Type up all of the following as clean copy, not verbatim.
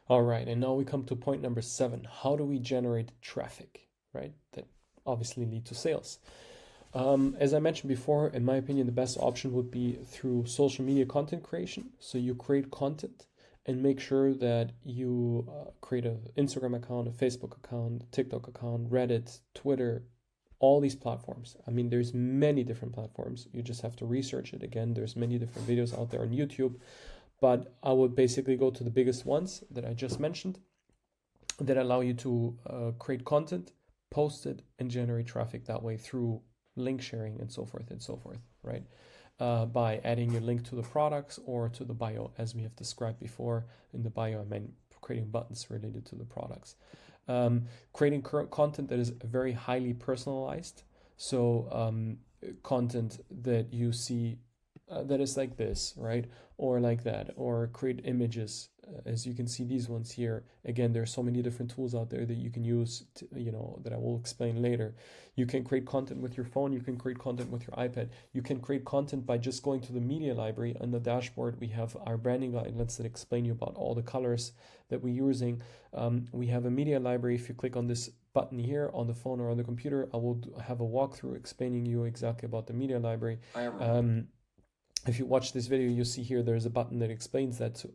All right, and now we come to point number 7. How do we generate traffic, right? That obviously lead to sales. As I mentioned before, in my opinion, the best option would be through social media content creation. So you create content and make sure that you create an Instagram account, a Facebook account, a TikTok account, Reddit, Twitter, all these platforms. I mean, there's many different platforms. You just have to research it. Again, there's many different videos out there on YouTube, but I would basically go to the biggest ones that I just mentioned that allow you to create content, post it, and generate traffic that way through link sharing and so forth, right? By adding your link to the products or to the bio, as we have described before. In the bio, I meant creating buttons related to the products. Creating content that is very highly personalized. So content that you see that is like this, right? Or like that, or create images. As you can see, these ones here. Again, there are so many different tools out there that you can use, that I will explain later. You can create content with your phone. You can create content with your iPad. You can create content by just going to the media library. On the dashboard, we have our branding guidelines that explain you about all the colors that we're using. We have a media library. If you click on this button here on the phone or on the computer, I will have a walkthrough explaining you exactly about the media library. If you watch this video, you see here there's a button that explains that.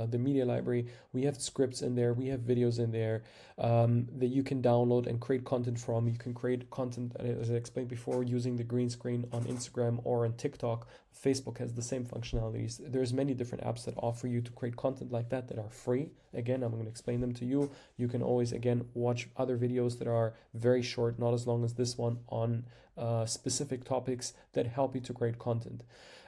The media library, we have scripts in there, we have videos in there that you can download and create content from. You can create content, as I explained before, using the green screen on Instagram or on TikTok. Facebook has the same functionalities. There's many different apps that offer you to create content like that are free. Again, I'm going to explain them to you. You can always, again, watch other videos that are very short, not as long as this one, on specific topics that help you to create content.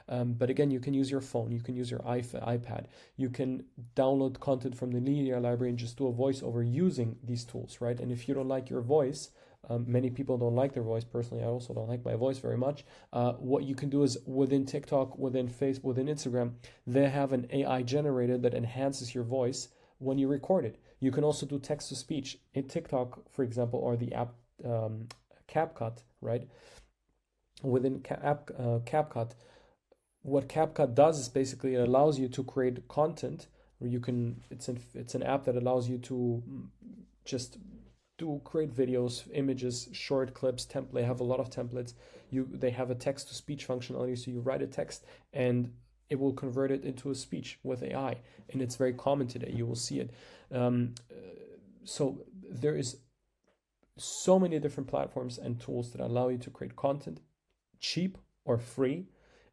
But again, you can use your phone, you can use your iPad, you can download content from the media library and just do a voiceover using these tools, right? And if you don't like your voice, many people don't like their voice. Personally, I also don't like my voice very much. What you can do is within TikTok, within Facebook, within Instagram, they have an AI generator that enhances your voice when you record it. You can also do text to speech in TikTok, for example, or the app CapCut, right? Within CapCut, what CapCut does is basically it allows you to create content where you can. It's an app that allows you to just create videos, images, short clips, template. They have a lot of templates. They have a text to speech functionality, so you write a text and it will convert it into a speech with AI, and it's very common today. You will see it. So there is so many different platforms and tools that allow you to create content cheap or free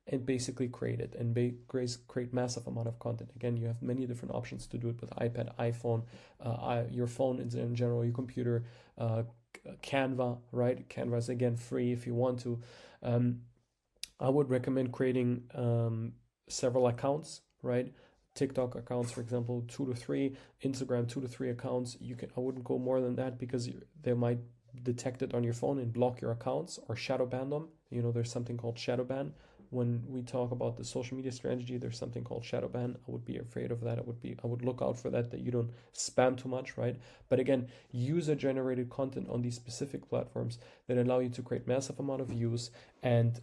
and basically create it and create massive amount of content. Again, you have many different options to do it with iPad, iPhone, your phone in general, your computer, Canva, right? Canva is again free if you want to. I would recommend creating several accounts, right? TikTok accounts, for example, 2 to 3, Instagram 2 to 3 accounts. I wouldn't go more than that because they might detect it on your phone and block your accounts or shadow ban them. There's something called shadow ban. When we talk about the social media strategy, there's something called shadow ban. I would be afraid of that. I would look out for that you don't spam too much, right? But again, user generated content on these specific platforms that allow you to create massive amount of views and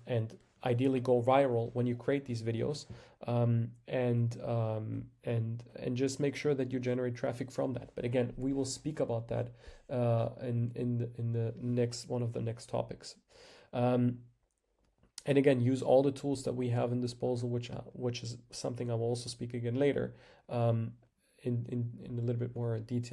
ideally go viral when you create these videos, and just make sure that you generate traffic from that. But again, we will speak about that in the next one of the next topics. And again, use all the tools that we have in disposal, which is something I will also speak again later, in a little bit more detail.